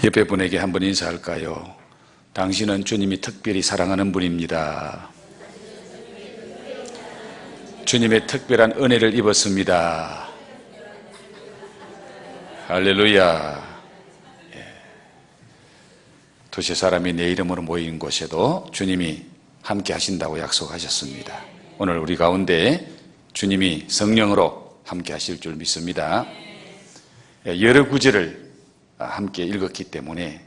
옆에 분에게 한번 인사할까요? 당신은 주님이 특별히 사랑하는 분입니다. 주님의 특별한 은혜를 입었습니다. 할렐루야. 두세 사람이 내 이름으로 모인 곳에도 주님이 함께 하신다고 약속하셨습니다. 오늘 우리 가운데 주님이 성령으로 함께 하실 줄 믿습니다. 여러 구절을 함께 읽었기 때문에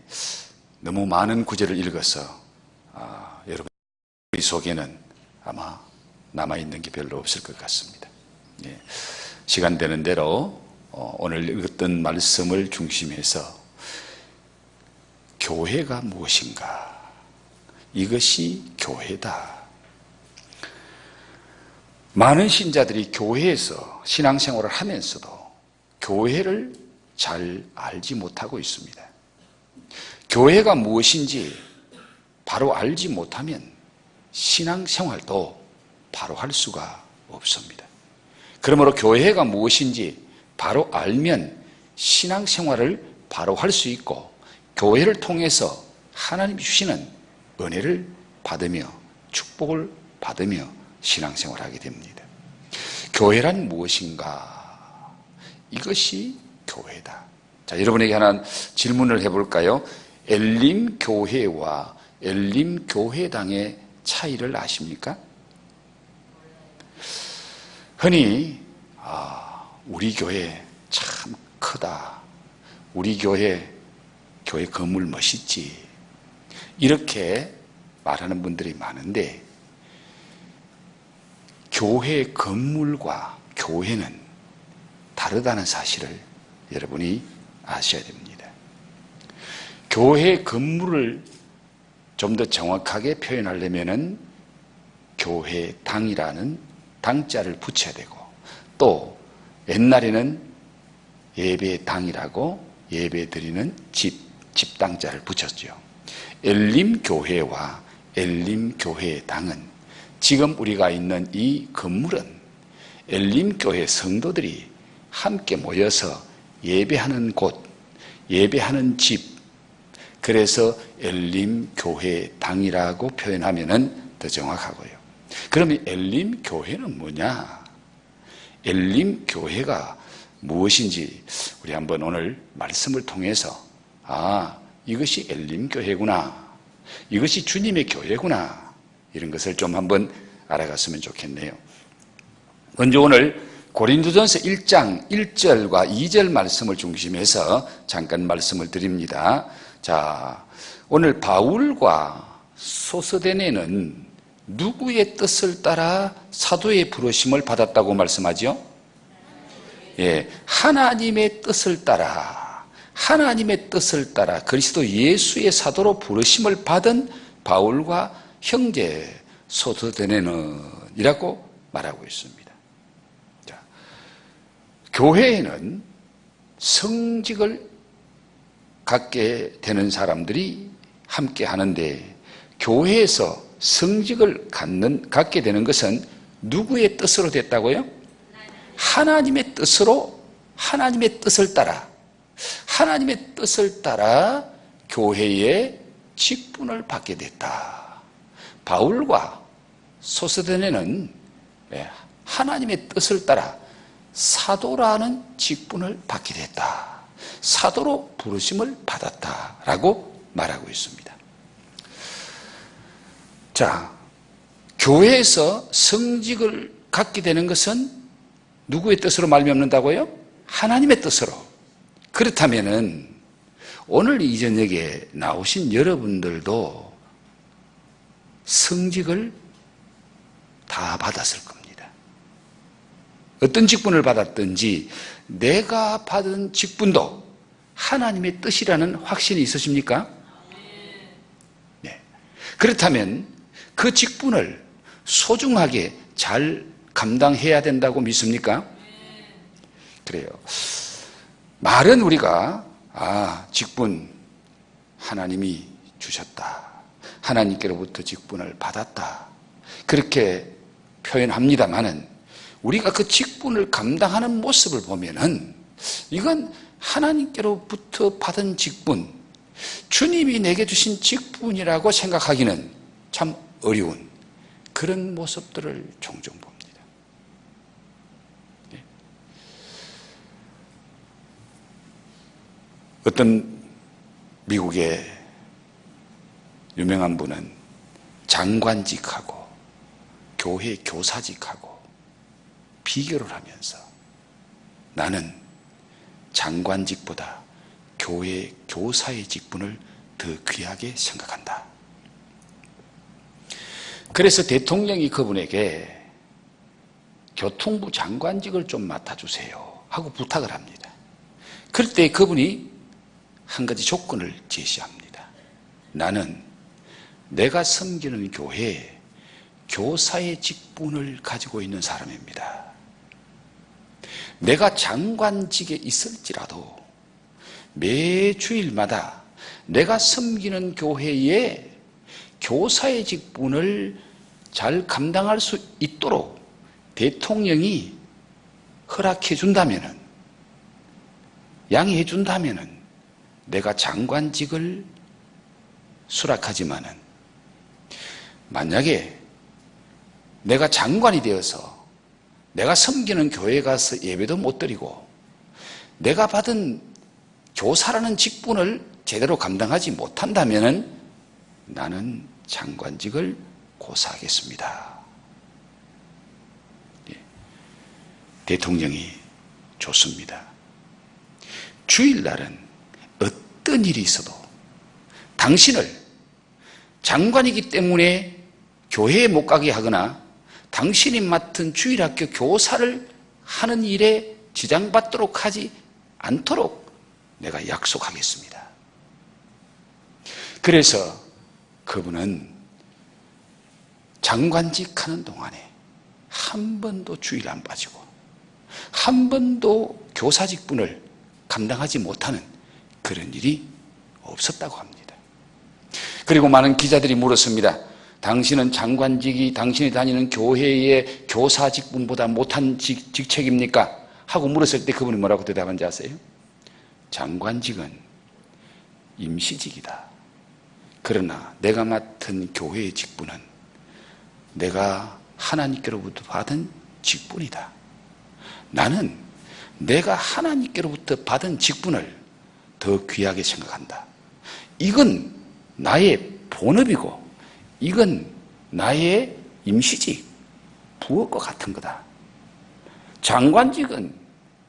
너무 많은 구절을 읽어서 여러분 속에는 아마 남아있는 게 별로 없을 것 같습니다. 시간 되는 대로 오늘 읽었던 말씀을 중심해서 교회가 무엇인가? 이것이 교회다. 많은 신자들이 교회에서 신앙생활을 하면서도 교회를 잘 알지 못하고 있습니다. 교회가 무엇인지 바로 알지 못하면 신앙생활도 바로 할 수가 없습니다. 그러므로 교회가 무엇인지 바로 알면 신앙생활을 바로 할 수 있고 교회를 통해서 하나님이 주시는 은혜를 받으며 축복을 받으며 신앙생활을 하게 됩니다. 교회란 무엇인가? 이것이 교회다. 자, 여러분에게 하나 질문을 해볼까요? 엘림 교회와 엘림 교회당의 차이를 아십니까? 흔히 우리 교회 참 크다. 우리 교회 건물 멋있지. 이렇게 말하는 분들이 많은데 교회 건물과 교회는 다르다는 사실을 여러분이 아셔야 됩니다. 교회 건물을 좀 더 정확하게 표현하려면은 교회당이라는 당자를 붙여야 되고 또 옛날에는 예배당이라고 예배 드리는 집당자를 붙였죠. 엘림교회와 엘림교회당은 지금 우리가 있는 이 건물은 엘림교회 성도들이 함께 모여서 예배하는 곳, 예배하는 집, 그래서 엘림교회당이라고 표현하면 더 정확하고요. 그러면 엘림교회는 뭐냐? 엘림교회가 무엇인지 우리 한번 오늘 말씀을 통해서 이것이 엘림교회구나, 이것이 주님의 교회구나, 이런 것을 좀 한번 알아갔으면 좋겠네요. 먼저 오늘 고린도전서 1장 1절과 2절 말씀을 중심해서 잠깐 말씀을 드립니다. 자, 오늘 바울과 소스데네는 누구의 뜻을 따라 사도의 부르심을 받았다고 말씀하죠? 하나님의 뜻을 따라, 하나님의 뜻을 따라 그리스도 예수의 사도로 부르심을 받은 바울과 형제 소스데네는이라고 말하고 있습니다. 자, 교회에는 성직을 갖게 되는 사람들이 함께 하는데 교회에서 성직을 갖게 되는 것은 누구의 뜻으로 됐다고요? 하나님의 뜻으로, 하나님의 뜻을 따라, 하나님의 뜻을 따라 교회의 직분을 받게 됐다. 바울과 소스데네는 하나님의 뜻을 따라 사도라는 직분을 받게 됐다. 사도로 부르심을 받았다라고 말하고 있습니다. 자, 교회에서 성직을 갖게 되는 것은 누구의 뜻으로 말미암는다고요? 하나님의 뜻으로. 그렇다면은 오늘 이 저녁에 나오신 여러분들도 성직을 다 받았을 겁니다. 어떤 직분을 받았든지 내가 받은 직분도 하나님의 뜻이라는 확신이 있으십니까? 네. 그렇다면 그 직분을 소중하게 잘 감당해야 된다고 믿습니까? 그래요. 말은 우리가 직분 하나님이 주셨다, 하나님께로부터 직분을 받았다, 그렇게 표현합니다마는 우리가 그 직분을 감당하는 모습을 보면은 이건 하나님께로부터 받은 직분, 주님이 내게 주신 직분이라고 생각하기는 참 어려운 그런 모습들을 종종 봅니다. 어떤 미국의 유명한 분은 장관직하고 교회 교사직하고 비교를 하면서 나는 장관직보다 교회 교사의 직분을 더 귀하게 생각한다. 그래서 대통령이 그분에게 교통부 장관직을 좀 맡아주세요 하고 부탁을 합니다. 그럴 때 그분이 한 가지 조건을 제시합니다. 나는 내가 섬기는 교회에 교사의 직분을 가지고 있는 사람입니다. 내가 장관직에 있을지라도 매 주일마다 내가 섬기는 교회에 교사의 직분을 잘 감당할 수 있도록 대통령이 허락해 준다면, 양해해 준다면 내가 장관직을 수락하지만은 만약에 내가 장관이 되어서 내가 섬기는 교회에 가서 예배도 못 드리고 내가 받은 교사라는 직분을 제대로 감당하지 못한다면 나는 장관직을 고사하겠습니다. 대통령이 좋습니다. 주일날은 어떤 일이 있어도 당신을 장관이기 때문에 교회에 못 가게 하거나 당신이 맡은 주일학교 교사를 하는 일에 지장받도록 하지 않도록 내가 약속하겠습니다. 그래서 그분은 장관직 하는 동안에 한 번도 주일 안 빠지고 한 번도 교사 직분을 감당하지 못하는 그런 일이 없었다고 합니다. 그리고 많은 기자들이 물었습니다. 당신은 장관직이 당신이 다니는 교회의 교사 직분보다 못한 직책입니까? 하고 물었을 때 그분이 뭐라고 대답한지 아세요? 장관직은 임시직이다. 그러나 내가 맡은 교회의 직분은 내가 하나님께로부터 받은 직분이다. 나는 내가 하나님께로부터 받은 직분을 더 귀하게 생각한다. 이건 나의 본업이고 이건 나의 임시직, 부업과 같은 거다. 장관직은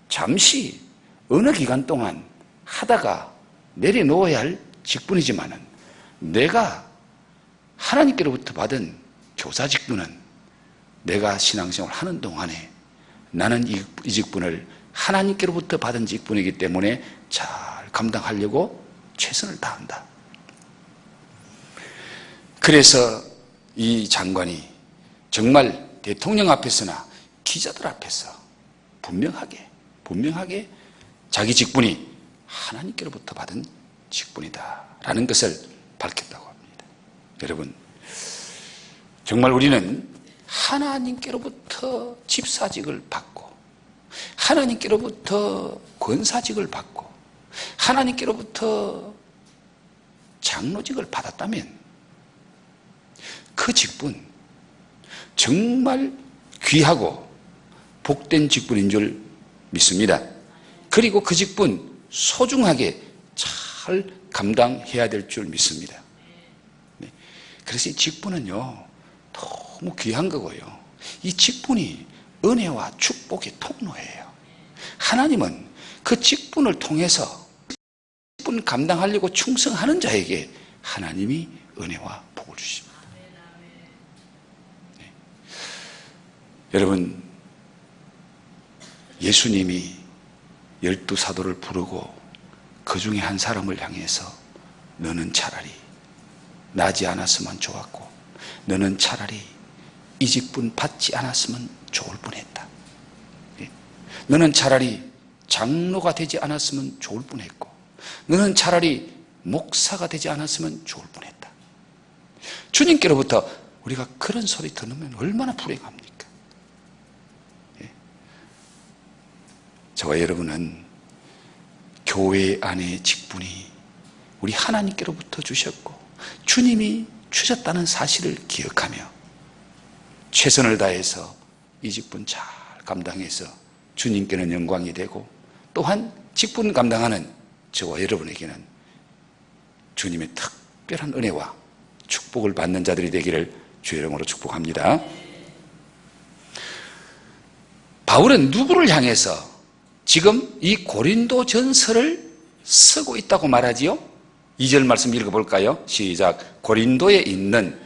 잠시 어느 기간 동안 하다가 내려놓아야 할 직분이지만은 내가 하나님께로부터 받은 교사 직분은 내가 신앙생활을 하는 동안에 나는 이 직분을 하나님께로부터 받은 직분이기 때문에 잘 감당하려고 최선을 다한다. 그래서 이 장관이 정말 대통령 앞에서나 기자들 앞에서 분명하게 자기 직분이 하나님께로부터 받은 직분이다라는 것을 밝혔다고 합니다. 여러분, 정말 우리는 하나님께로부터 집사직을 받고 하나님께로부터 권사직을 받고 하나님께로부터 장로직을 받았다면 그 직분 정말 귀하고 복된 직분인 줄 믿습니다. 그리고 그 직분 소중하게 잘 감당해야 될 줄 믿습니다. 그래서 이 직분은요 너무 귀한 거고요. 이 직분이 은혜와 축복의 통로예요. 하나님은 그 직분을 통해서 직분 감당하려고 충성하는 자에게 하나님이 은혜와 복을 주십니다. 네. 여러분, 예수님이 12사도를 부르고 그 중에 한 사람을 향해서 너는 차라리 나지 않았으면 좋았고 너는 차라리 이 직분 받지 않았으면 좋을 뻔했다. 너는 차라리 장로가 되지 않았으면 좋을 뻔했고 너는 차라리 목사가 되지 않았으면 좋을 뻔했다. 주님께로부터 우리가 그런 소리 들으면 얼마나 불행합니까? 저와 여러분은 교회 안의 직분이 우리 하나님께로부터 주셨고 주님이 주셨다는 사실을 기억하며 최선을 다해서 이 직분 잘 감당해서 주님께는 영광이 되고 또한 직분 감당하는 저와 여러분에게는 주님의 특별한 은혜와 축복을 받는 자들이 되기를 주의 이름으로 축복합니다. 바울은 누구를 향해서 지금 이 고린도 전서를 쓰고 있다고 말하지요? 2절 말씀 읽어볼까요? 시작. 고린도에 있는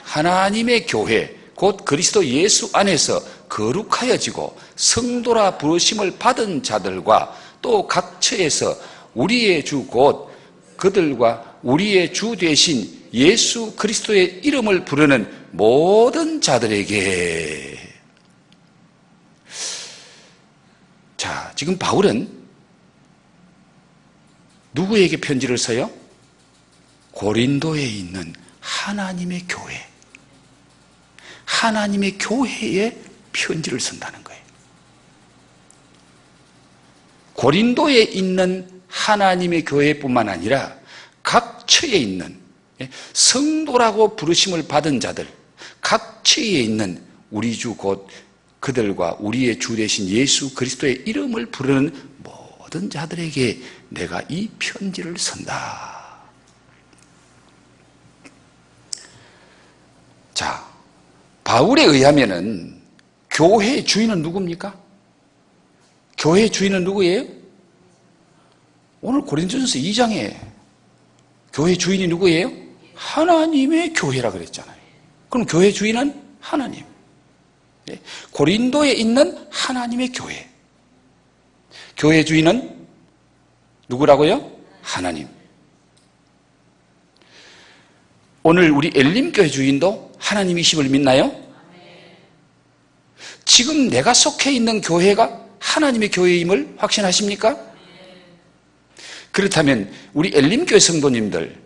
하나님의 교회 곧 그리스도 예수 안에서 거룩하여지고 성도라 부르심을 받은 자들과 또 각 처에서 우리의 주 곧 그들과 우리의 주 되신 예수 그리스도의 이름을 부르는 모든 자들에게. 자, 지금 바울은 누구에게 편지를 써요? 고린도에 있는 하나님의 교회, 하나님의 교회에 편지를 쓴다는 거예요. 고린도에 있는 하나님의 교회뿐만 아니라 각 처에 있는 성도라고 부르심을 받은 자들, 각 처에 있는 우리 주 곧 그들과 우리의 주 되신 예수 그리스도의 이름을 부르는 모든 자들에게 내가 이 편지를 쓴다. 자, 바울에 의하면은 교회의 주인은 누굽니까? 교회의 주인은 누구예요? 오늘 고린도전서 2장에 교회 주인이 누구예요? 하나님의 교회라 그랬잖아요. 그럼 교회 주인은 하나님. 고린도에 있는 하나님의 교회. 교회 주인은 누구라고요? 하나님. 오늘 우리 엘림교회 주인도 하나님이심을 믿나요? 지금 내가 속해 있는 교회가 하나님의 교회임을 확신하십니까? 그렇다면 우리 엘림교회 성도님들,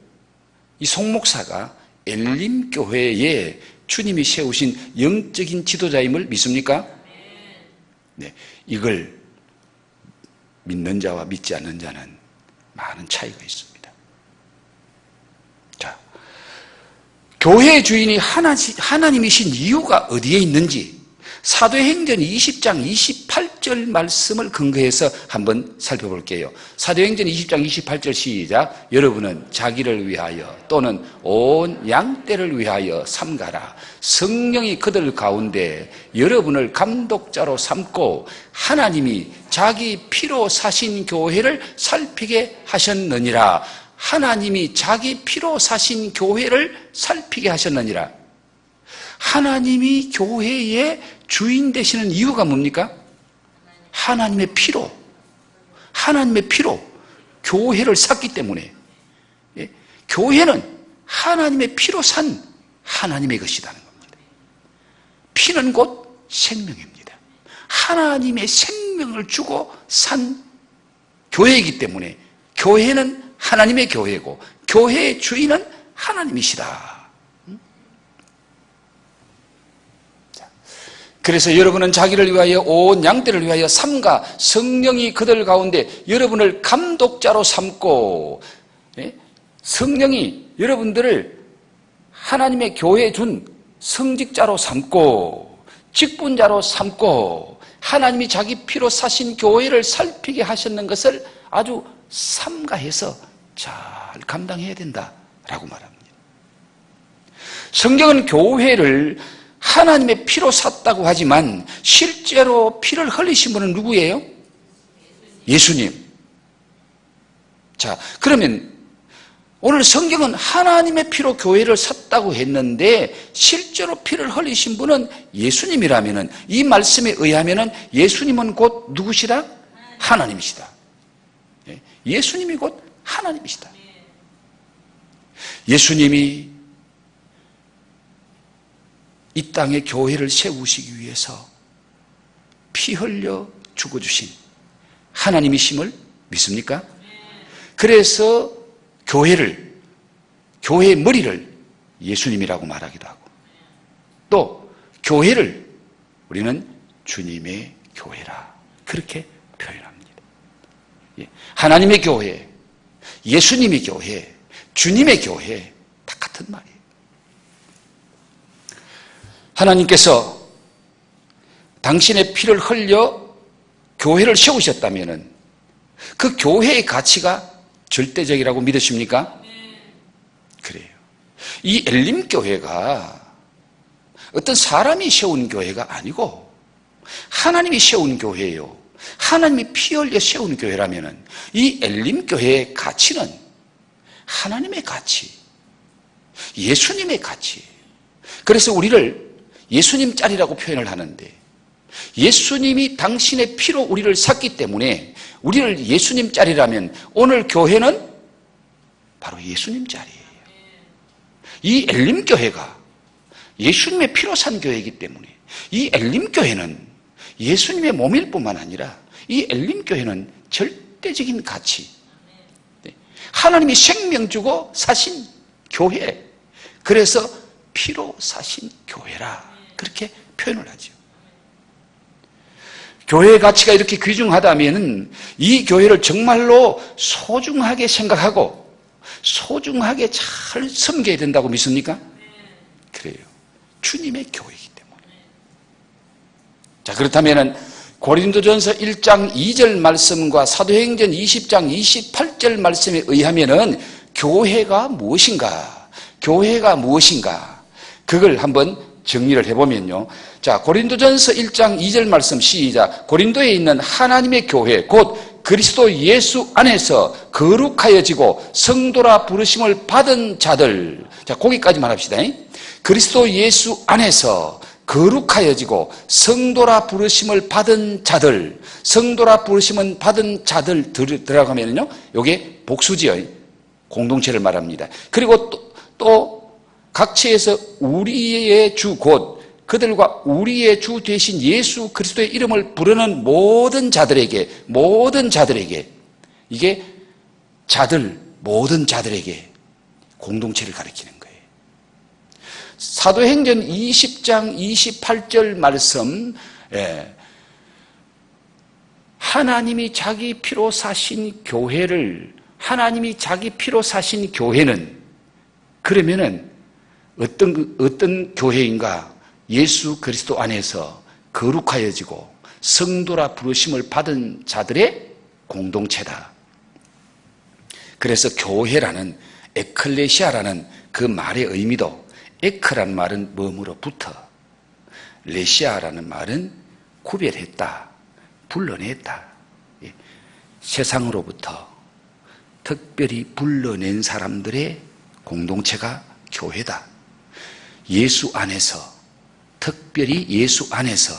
이 송목사가 엘림교회에 주님이 세우신 영적인 지도자임을 믿습니까? 네, 이걸 믿는 자와 믿지 않는 자는 많은 차이가 있습니다. 자, 교회의 주인이 하나님이신 이유가 어디에 있는지 사도행전 20장 28절 말씀을 근거해서 한번 살펴볼게요. 사도행전 20장 28절 시작. 여러분은 자기를 위하여 또는 온 양떼를 위하여 삼가라. 성령이 그들 가운데 여러분을 감독자로 삼고 하나님이 자기 피로 사신 교회를 살피게 하셨느니라. 하나님이 자기 피로 사신 교회를 살피게 하셨느니라. 하나님이 교회의 주인 되시는 이유가 뭡니까? 하나님의 피로 교회를 샀기 때문에. 예? 교회는 하나님의 피로 산 하나님의 것이라는 겁니다. 피는 곧 생명입니다. 하나님의 생명을 주고 산 교회이기 때문에 교회는 하나님의 교회고 교회의 주인은 하나님이시다. 그래서 여러분은 자기를 위하여 온 양떼를 위하여 삼가 성령이 그들 가운데 여러분을 감독자로 삼고, 성령이 여러분들을 하나님의 교회에 준 성직자로 삼고 직분자로 삼고 하나님이 자기 피로 사신 교회를 살피게 하셨는 것을 아주 삼가해서 잘 감당해야 된다라고 말합니다. 성경은 교회를 하나님의 피로 샀다고 하지만 실제로 피를 흘리신 분은 누구예요? 예수님. 자, 그러면 오늘 성경은 하나님의 피로 교회를 샀다고 했는데 실제로 피를 흘리신 분은 예수님이라면 이 말씀에 의하면 예수님은 곧 누구시다? 하나님이시다. 예수님이 곧 하나님이시다. 예수님이 이 땅에 교회를 세우시기 위해서 피 흘려 죽어주신 하나님이심을 믿습니까? 그래서 교회의 머리를 예수님이라고 말하기도 하고 또 교회를 우리는 주님의 교회라 그렇게 표현합니다. 하나님의 교회, 예수님의 교회, 주님의 교회, 다 같은 말이에요. 하나님께서 당신의 피를 흘려 교회를 세우셨다면 그 교회의 가치가 절대적이라고 믿으십니까? 그래요. 이 엘림교회가 어떤 사람이 세운 교회가 아니고 하나님이 세운 교회예요. 하나님이 피 흘려 세운 교회라면 이 엘림교회의 가치는 하나님의 가치, 예수님의 가치. 그래서 우리를 예수님 짤이라고 표현을 하는데 예수님이 당신의 피로 우리를 샀기 때문에 우리를 예수님 짤이라면 오늘 교회는 바로 예수님 짤이에요. 이 엘림교회가 예수님의 피로 산 교회이기 때문에 이 엘림교회는 예수님의 몸일 뿐만 아니라 이 엘림교회는 절대적인 가치, 하나님이 생명 주고 사신 교회, 그래서 피로 사신 교회라 그렇게 표현을 하죠. 교회의 가치가 이렇게 귀중하다면 이 교회를 정말로 소중하게 생각하고 소중하게 잘 섬겨야 된다고 믿습니까? 그래요. 주님의 교회이기 때문에. 자, 그렇다면 고린도전서 1장 2절 말씀과 사도행전 20장 28절 말씀에 의하면 교회가 무엇인가? 교회가 무엇인가? 그걸 한번 정리를 해보면요. 자, 고린도전서 1장 2절 말씀 시작. 고린도에 있는 하나님의 교회 곧 그리스도 예수 안에서 거룩하여지고 성도라 부르심을 받은 자들. 자, 거기까지만 합시다. 그리스도 예수 안에서 거룩하여지고 성도라 부르심을 받은 자들. 성도라 부르심은 받은 자들 들어가면요. 요게 복수지요. 공동체를 말합니다. 그리고 또 각처에서 우리의 주 곧 그들과 우리의 주 되신 예수 그리스도의 이름을 부르는 모든 자들에게 이게 자들, 모든 자들에게 공동체를 가리키는 거예요. 사도행전 20장 28절 말씀, 하나님이 자기 피로 사신 교회를, 하나님이 자기 피로 사신 교회는 그러면은 어떤 교회인가? 예수 그리스도 안에서 거룩하여지고 성도라 부르심을 받은 자들의 공동체다. 그래서 교회라는 에클레시아라는 그 말의 의미도 에크라는 말은 뭐뭐로부터, 레시아라는 말은 구별했다, 불러냈다. 세상으로부터 특별히 불러낸 사람들의 공동체가 교회다. 예수 안에서, 특별히 예수 안에서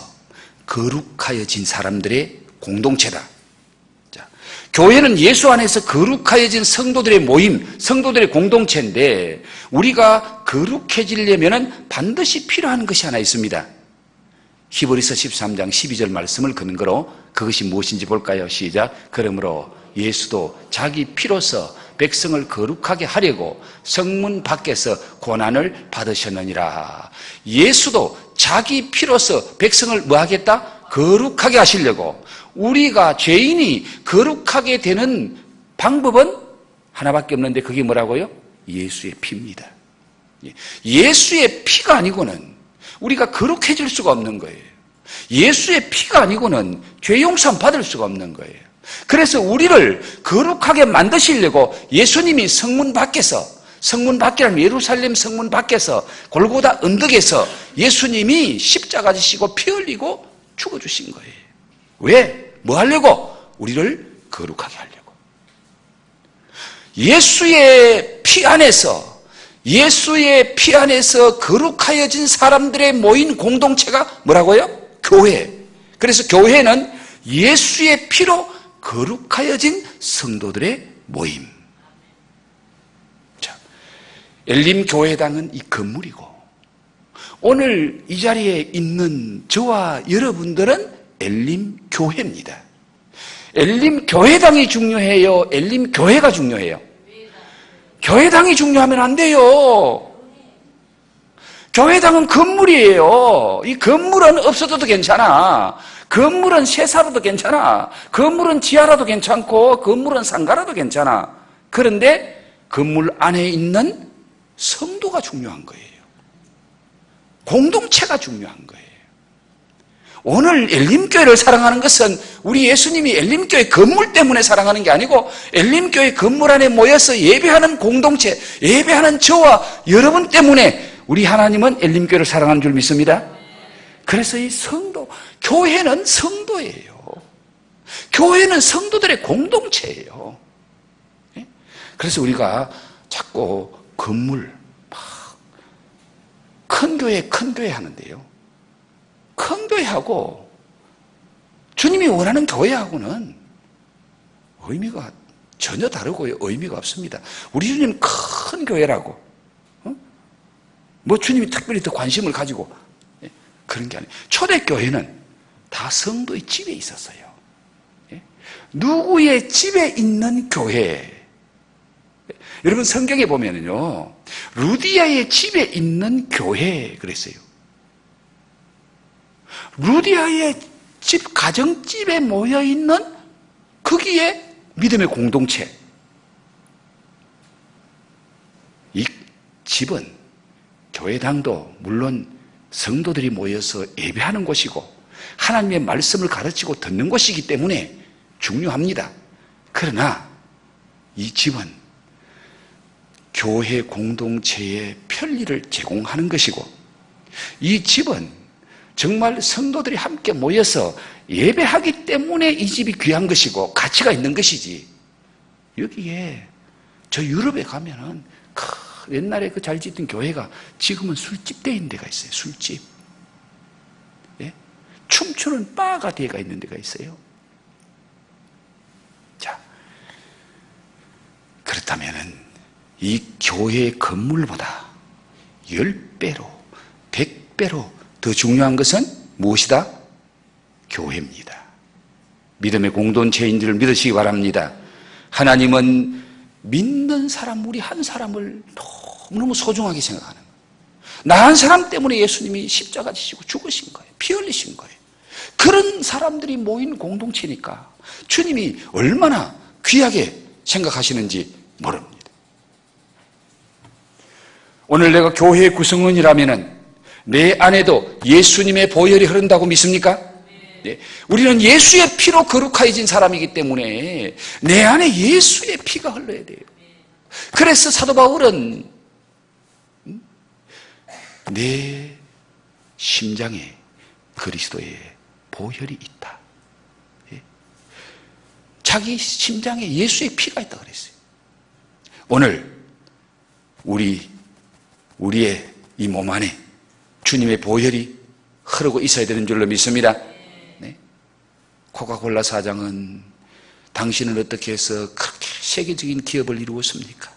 거룩하여진 사람들의 공동체다. 자, 교회는 예수 안에서 거룩하여진 성도들의 모임, 성도들의 공동체인데 우리가 거룩해지려면 반드시 필요한 것이 하나 있습니다. 히브리서 13장 12절 말씀을 근거로 그것이 무엇인지 볼까요? 시작. 그러므로 예수도 자기 피로서 백성을 거룩하게 하려고 성문 밖에서 고난을 받으셨느니라. 예수도 자기 피로서 백성을 뭐 하겠다? 거룩하게 하시려고. 우리가 죄인이 거룩하게 되는 방법은 하나밖에 없는데 그게 뭐라고요? 예수의 피입니다. 예수의 피가 아니고는 우리가 거룩해질 수가 없는 거예요. 예수의 피가 아니고는 죄 용서 받을 수가 없는 거예요. 그래서 우리를 거룩하게 만드시려고 예수님이 성문 밖이라면 예루살렘 성문 밖에서 골고다 언덕에서 예수님이 십자가 지시고 피 흘리고 죽어주신 거예요. 왜? 뭐 하려고? 우리를 거룩하게 하려고. 예수의 피 안에서 거룩하여진 사람들의 모인 공동체가 뭐라고요? 교회. 그래서 교회는 예수의 피로 거룩하여진 성도들의 모임. 자, 엘림교회당은 이 건물이고 오늘 이 자리에 있는 저와 여러분들은 엘림교회입니다. 엘림교회당이 중요해요? 엘림교회가 중요해요? 교회당이 중요하면 안 돼요. 교회당은 건물이에요. 이 건물은 없어져도 괜찮아. 건물은 세사로도 괜찮아. 건물은 지하라도 괜찮고 건물은 상가라도 괜찮아. 그런데 건물 안에 있는 성도가 중요한 거예요. 공동체가 중요한 거예요. 오늘 엘림교회를 사랑하는 것은 우리 예수님이 엘림교회 건물 때문에 사랑하는 게 아니고 엘림교회 건물 안에 모여서 예배하는 공동체, 예배하는 저와 여러분 때문에 우리 하나님은 엘림교회를 사랑하는 줄 믿습니다. 그래서 이 성도, 교회는 성도예요. 교회는 성도들의 공동체예요. 그래서 우리가 자꾸 건물, 큰 교회 하는데요. 큰 교회하고 주님이 원하는 교회하고는 의미가 전혀 다르고 의미가 없습니다. 우리 주님 큰 교회라고 뭐 주님이 특별히 더 관심을 가지고 그런 게 아니에요. 초대교회는 다 성도의 집에 있었어요. 누구의 집에 있는 교회. 여러분 성경에 보면은요, 루디아의 집에 있는 교회 그랬어요. 루디아의 집, 가정집에 모여있는 거기에 믿음의 공동체. 이 집은 교회당도 물론 성도들이 모여서 예배하는 곳이고 하나님의 말씀을 가르치고 듣는 곳이기 때문에 중요합니다. 그러나 이 집은 교회 공동체의 편리를 제공하는 것이고 이 집은 정말 성도들이 함께 모여서 예배하기 때문에 이 집이 귀한 것이고 가치가 있는 것이지. 여기에 저 유럽에 가면은 옛날에 그 잘 짓던 교회가 지금은 술집 되어 있는 데가 있어요. 술집. 예? 춤추는 바가 되어 있는 데가 있어요. 자, 그렇다면은 이 교회 건물보다 10배로 100배로 더 중요한 것은 무엇이다? 교회입니다. 믿음의 공동체인 줄 믿으시기 바랍니다. 하나님은 믿는 사람, 우리 한 사람을 너무너무 소중하게 생각하는 거예요. 나 한 사람 때문에 예수님이 십자가 지시고 죽으신 거예요. 피 흘리신 거예요. 그런 사람들이 모인 공동체니까 주님이 얼마나 귀하게 생각하시는지 모릅니다. 오늘 내가 교회의 구성원이라면은 내 안에도 예수님의 보혈이 흐른다고 믿습니까? 네. 우리는 예수의 피로 거룩해진 사람이기 때문에 내 안에 예수의 피가 흘러야 돼요. 그래서 사도 바울은 내 심장에 그리스도의 보혈이 있다. 자기 심장에 예수의 피가 있다 그랬어요. 오늘 우리의 이 몸 안에 주님의 보혈이 흐르고 있어야 되는 줄로 믿습니다. 네. 코카콜라 사장은 당신은 어떻게 해서 그렇게 세계적인 기업을 이루었습니까?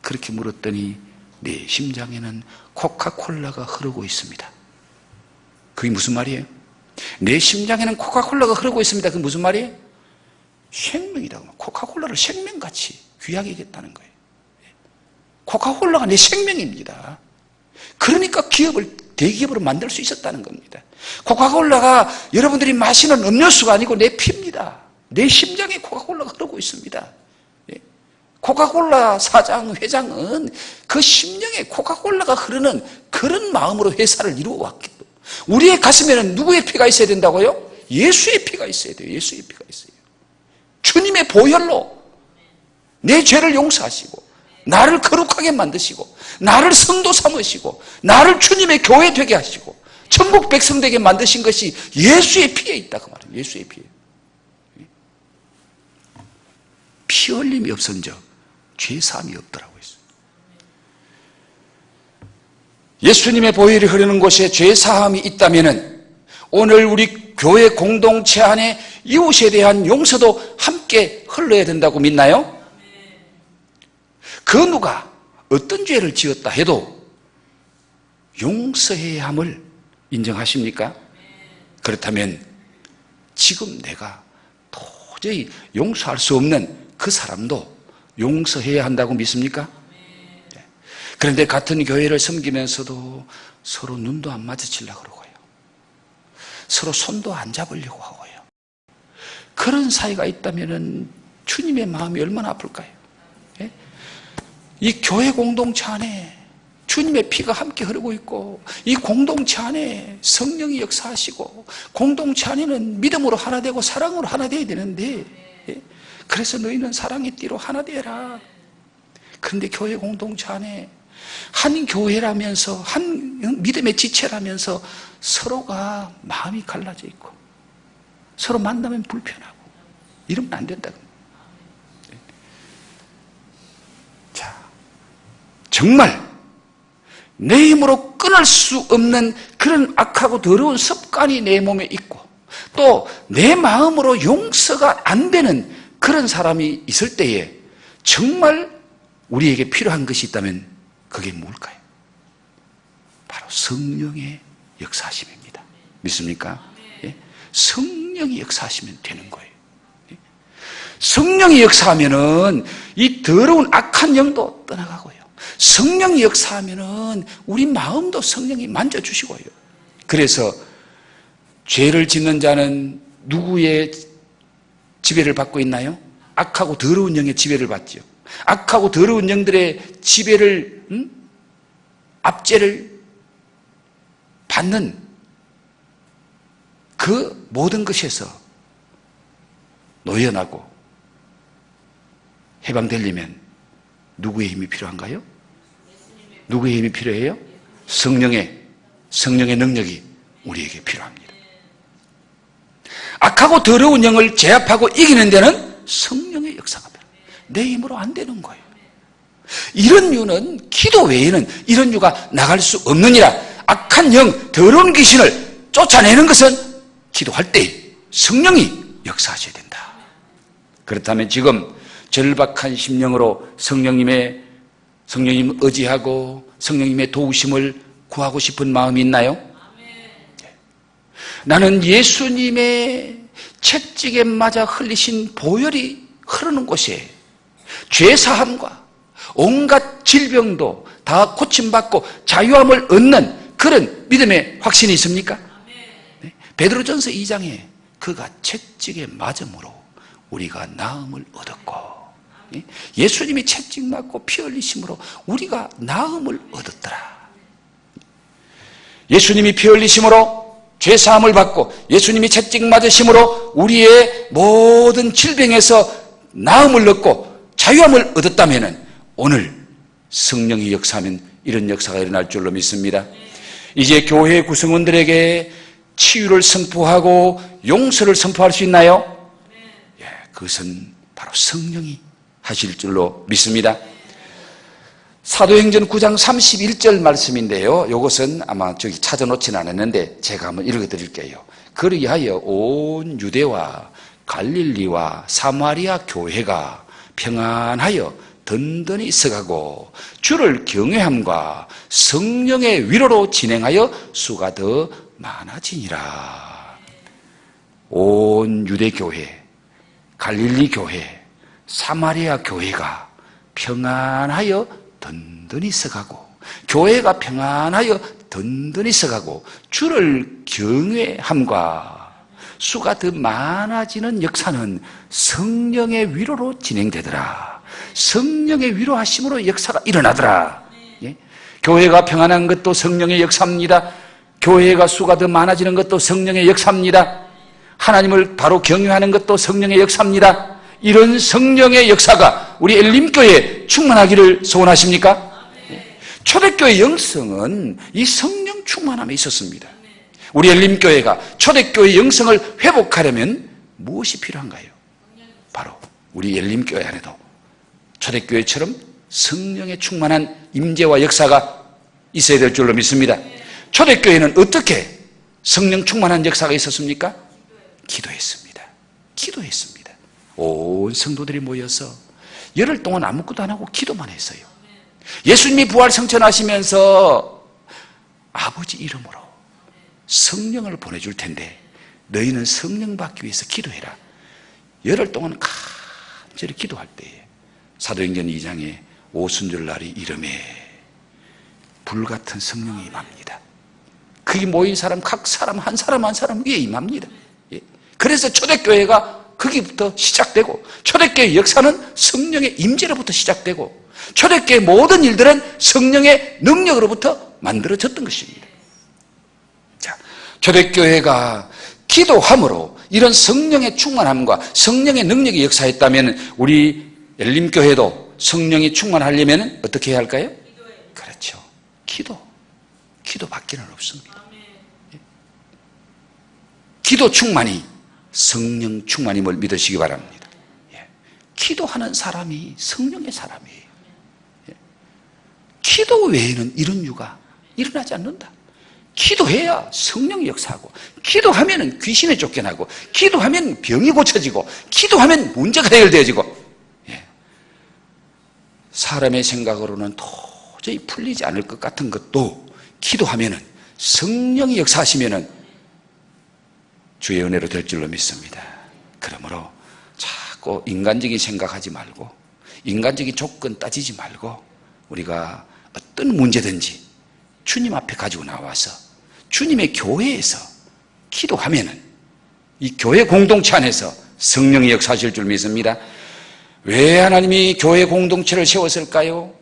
그렇게 물었더니 내 심장에는 코카콜라가 흐르고 있습니다. 그게 무슨 말이에요? 내 심장에는 코카콜라가 흐르고 있습니다. 그게 무슨 말이에요? 생명이다. 코카콜라를 생명같이 귀하게 여겼다는 거예요. 코카콜라가 내 생명입니다. 그러니까 대기업으로 만들 수 있었다는 겁니다. 코카콜라가 여러분들이 마시는 음료수가 아니고 내 피입니다. 내 심장에 코카콜라가 흐르고 있습니다. 코카콜라 사장, 회장은 그 심령에 코카콜라가 흐르는 그런 마음으로 회사를 이루어왔기 때문에 우리의 가슴에는 누구의 피가 있어야 된다고요? 예수의 피가 있어야 돼요. 예수의 피가 있어요. 주님의 보혈로 내 죄를 용서하시고 나를 거룩하게 만드시고 나를 성도 삼으시고 나를 주님의 교회 되게 하시고 천국 백성 되게 만드신 것이 예수의 피에 있다 그 말이에요. 예수의 피에. 피 흘림이 없은적 죄 사함이 없더라고 했어요. 예수님의 보혈이 흐르는 곳에 죄 사함이 있다면은 오늘 우리 교회 공동체 안에 이웃에 대한 용서도 함께 흘러야 된다고 믿나요? 그 누가 어떤 죄를 지었다 해도 용서해야 함을 인정하십니까? 그렇다면 지금 내가 도저히 용서할 수 없는 그 사람도 용서해야 한다고 믿습니까? 그런데 같은 교회를 섬기면서도 서로 눈도 안 마주치려고 그러고요. 서로 손도 안 잡으려고 하고요. 그런 사이가 있다면 주님의 마음이 얼마나 아플까요? 이 교회 공동체 안에 주님의 피가 함께 흐르고 있고, 이 공동체 안에 성령이 역사하시고, 공동체 안에는 믿음으로 하나 되고 사랑으로 하나 되어야 되는데, 그래서 너희는 사랑의 띠로 하나 되라. 그런데 교회 공동체 안에 한 교회라면서, 한 믿음의 지체라면서 서로가 마음이 갈라져 있고, 서로 만나면 불편하고, 이러면 안 된다. 자, 정말 내 힘으로 끊을 수 없는 그런 악하고 더러운 습관이 내 몸에 있고, 또 내 마음으로 용서가 안 되는 그런 사람이 있을 때에 정말 우리에게 필요한 것이 있다면 그게 뭘까요? 바로 성령의 역사하심입니다. 믿습니까? 예? 성령이 역사하시면 되는 거예요. 예? 성령이 역사하면은 이 더러운 악한 영도 떠나가고요. 성령이 역사하면은 우리 마음도 성령이 만져주시고요. 그래서 죄를 짓는 자는 누구의 지배를 받고 있나요? 악하고 더러운 영의 지배를 받죠. 악하고 더러운 영들의 지배를, 압제를 받는 그 모든 것에서 노연하고 해방되려면 누구의 힘이 필요한가요? 누구의 힘이 필요해요? 성령의 능력이 우리에게 필요합니다. 악하고 더러운 영을 제압하고 이기는 데는 성령의 역사가 필요해요. 내 힘으로 안 되는 거예요. 이런 유는 기도 외에는 이런 유가 나갈 수 없느니라. 악한 영, 더러운 귀신을 쫓아내는 것은 기도할 때 성령이 역사하셔야 된다. 그렇다면 지금 절박한 심령으로 성령님 의지하고 성령님의 도우심을 구하고 싶은 마음이 있나요? 나는 예수님의 채찍에 맞아 흘리신 보혈이 흐르는 곳에 죄사함과 온갖 질병도 다 고침받고 자유함을 얻는 그런 믿음의 확신이 있습니까? 네? 베드로전서 2장에 그가 채찍에 맞음으로 우리가 나음을 얻었고, 예수님이 채찍 맞고 피 흘리심으로 우리가 나음을 얻었더라. 예수님이 피 흘리심으로 죄사함을 받고 예수님이 채찍 맞으심으로 우리의 모든 질병에서 나음을 얻고 자유함을 얻었다면 오늘 성령이 역사하면 이런 역사가 일어날 줄로 믿습니다. 이제 교회 구성원들에게 치유를 선포하고 용서를 선포할 수 있나요? 그것은 바로 성령이 하실 줄로 믿습니다. 사도행전 9장 31절 말씀인데요. 이것은 아마 저기 찾아놓지는 않았는데 제가 한번 읽어드릴게요. 그리하여 온 유대와 갈릴리와 사마리아 교회가 평안하여 든든히 서가고 주를 경외함과 성령의 위로로 진행하여 수가 더 많아지니라. 온 유대 교회, 갈릴리 교회, 사마리아 교회가 평안하여 든든히 서가고, 교회가 평안하여 든든히 서가고 주를 경외함과 수가 더 많아지는 역사는 성령의 위로로 진행되더라. 성령의 위로하심으로 역사가 일어나더라. 예? 교회가 평안한 것도 성령의 역사입니다. 교회가 수가 더 많아지는 것도 성령의 역사입니다. 하나님을 바로 경외하는 것도 성령의 역사입니다. 이런 성령의 역사가 우리 엘림교회에 충만하기를 소원하십니까? 초대교회 영성은 이 성령 충만함에 있었습니다. 우리 엘림교회가 초대교회 영성을 회복하려면 무엇이 필요한가요? 바로 우리 엘림교회 안에도 초대교회처럼 성령의 충만한 임재와 역사가 있어야 될 줄로 믿습니다. 초대교회는 어떻게 성령 충만한 역사가 있었습니까? 기도했습니다. 온 성도들이 모여서 열흘 동안 아무것도 안 하고 기도만 했어요. 예수님이 부활 성천하시면서 아버지 이름으로 성령을 보내줄 텐데 너희는 성령 받기 위해서 기도해라. 열흘 동안 간절히 기도할 때에 사도행전 2장에 오순절 날이 이름에 불같은 성령이 임합니다. 거기 모인 사람 각 사람 한 사람 한 사람 위에 임합니다. 그래서 초대교회가 거기부터 시작되고, 초대교회 역사는 성령의 임재로부터 시작되고, 초대교회 모든 일들은 성령의 능력으로부터 만들어졌던 것입니다. 자, 초대교회가 기도함으로 이런 성령의 충만함과 성령의 능력이 역사했다면 우리 엘림교회도 성령이 충만하려면 어떻게 해야 할까요? 그렇죠. 기도밖에는 없습니다. 기도 충만이 성령 충만임을 믿으시기 바랍니다. 기도하는 사람이 성령의 사람이에요. 기도 외에는 이런 유가 일어나지 않는다. 기도해야 성령이 역사하고, 기도하면 귀신에 쫓겨나고, 기도하면 병이 고쳐지고, 기도하면 문제가 해결되어지고. 사람의 생각으로는 도저히 풀리지 않을 것 같은 것도 기도하면, 성령이 역사하시면 주의 은혜로 될 줄로 믿습니다. 그러므로 자꾸 인간적인 생각하지 말고, 인간적인 조건 따지지 말고, 우리가 어떤 문제든지 주님 앞에 가지고 나와서 주님의 교회에서 기도하면은 이 교회 공동체 안에서 성령이 역사하실 줄 믿습니다. 왜 하나님이 교회 공동체를 세웠을까요?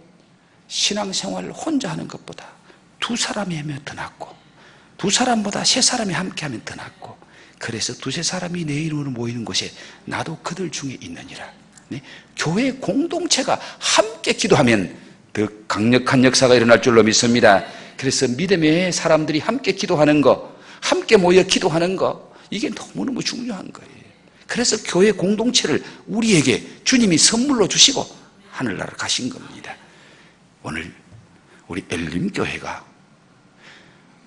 신앙생활을 혼자 하는 것보다 두 사람이 하면 더 낫고, 두 사람보다 세 사람이 함께 하면 더 낫고, 그래서 두세 사람이 내 이름으로 모이는 곳에 나도 그들 중에 있느니라. 교회 공동체가 함께 기도하면 더 강력한 역사가 일어날 줄로 믿습니다. 그래서 믿음의 사람들이 함께 기도하는 거, 함께 모여 기도하는 거, 이게 너무너무 중요한 거예요. 그래서 교회 공동체를 우리에게 주님이 선물로 주시고 하늘나라로 가신 겁니다. 오늘 우리 엘림교회가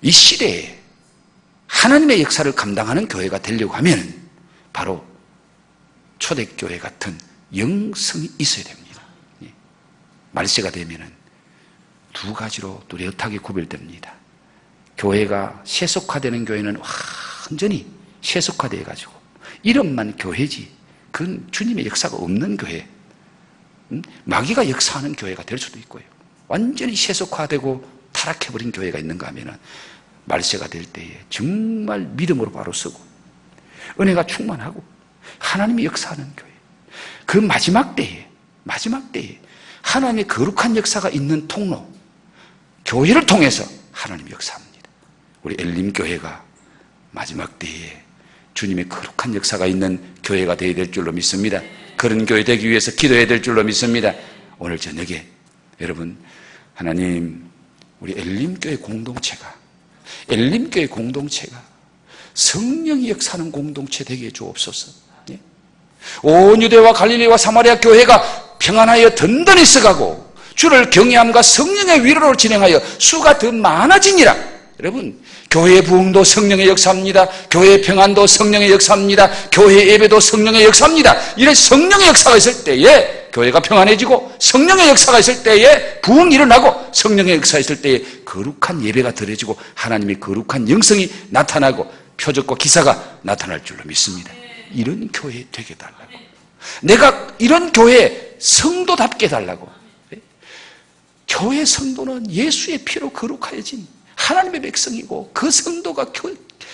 이 시대에 하나님의 역사를 감당하는 교회가 되려고 하면 바로 초대교회 같은 영성이 있어야 됩니다. 말세가 되면은 두 가지로 뚜렷하게 구별됩니다. 교회가 세속화되는 교회는 완전히 세속화되어 가지고 이름만 교회지 그건 주님의 역사가 없는 교회, 마귀가 역사하는 교회가 될 수도 있고요. 완전히 세속화되고 타락해버린 교회가 있는가 하면은 말세가 될 때에 정말 믿음으로 바로 서고 은혜가 충만하고 하나님이 역사하는 교회, 그 마지막 때에 하나님의 거룩한 역사가 있는 통로, 교회를 통해서 하나님이 역사합니다. 우리 엘림교회가 마지막 때에 주님의 거룩한 역사가 있는 교회가 되어야 될 줄로 믿습니다. 그런 교회 되기 위해서 기도해야 될 줄로 믿습니다. 오늘 저녁에 여러분, 하나님 우리 엘림교회 공동체가 성령이 역사하는 공동체 되게 해주옵소서. 온 유대와 갈릴리와 사마리아 교회가 평안하여 든든히 서가고 주를 경외함과 성령의 위로를 진행하여 수가 더 많아지니라. 여러분, 교회 부흥도 성령의 역사입니다. 교회 평안도 성령의 역사입니다. 교회 예배도 성령의 역사입니다. 이런 성령의 역사가 있을 때에 교회가 평안해지고, 성령의 역사가 있을 때에 부흥이 일어나고, 성령의 역사가 있을 때에 거룩한 예배가 드려지고 하나님의 거룩한 영성이 나타나고 표적과 기사가 나타날 줄로 믿습니다. 이런 교회 되게 달라고, 내가 이런 교회 성도답게 해달라고. 교회 성도는 예수의 피로 거룩하여진 하나님의 백성이고, 그 성도가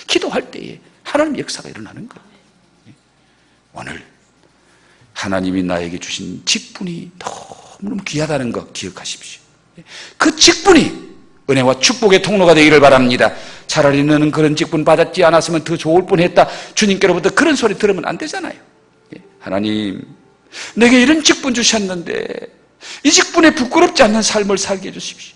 기도할 때에 하나님의 역사가 일어나는 거예요. 오늘 하나님이 나에게 주신 직분이 너무너무 귀하다는 거 기억하십시오. 그 직분이 은혜와 축복의 통로가 되기를 바랍니다. 차라리 너는 그런 직분 받았지 않았으면 더 좋을 뻔했다, 주님께로부터 그런 소리 들으면 안 되잖아요. 하나님, 내게 이런 직분 주셨는데 이 직분에 부끄럽지 않는 삶을 살게 해주십시오.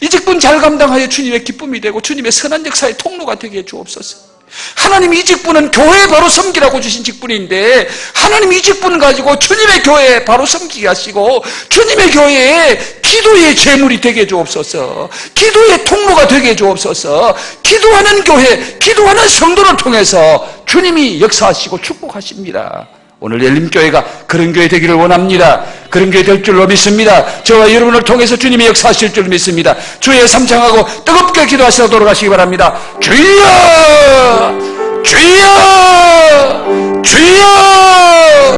이 직분 잘 감당하여 주님의 기쁨이 되고 주님의 선한 역사의 통로가 되게 해주옵소서. 하나님, 이 직분은 교회에 바로 섬기라고 주신 직분인데 하나님 이 직분을 가지고 주님의 교회에 바로 섬기게 하시고 주님의 교회에 기도의 제물이 되게 해주옵소서. 기도의 통로가 되게 해주옵소서. 기도하는 교회, 기도하는 성도를 통해서 주님이 역사하시고 축복하십니다. 오늘 엘림교회가 그런 교회 되기를 원합니다. 그런 교회 될 줄로 믿습니다. 저와 여러분을 통해서 주님이 역사하실 줄 믿습니다. 주의 삼창하고 뜨겁게 기도하시다 돌아가시기 바랍니다. 주여! 주여! 주여!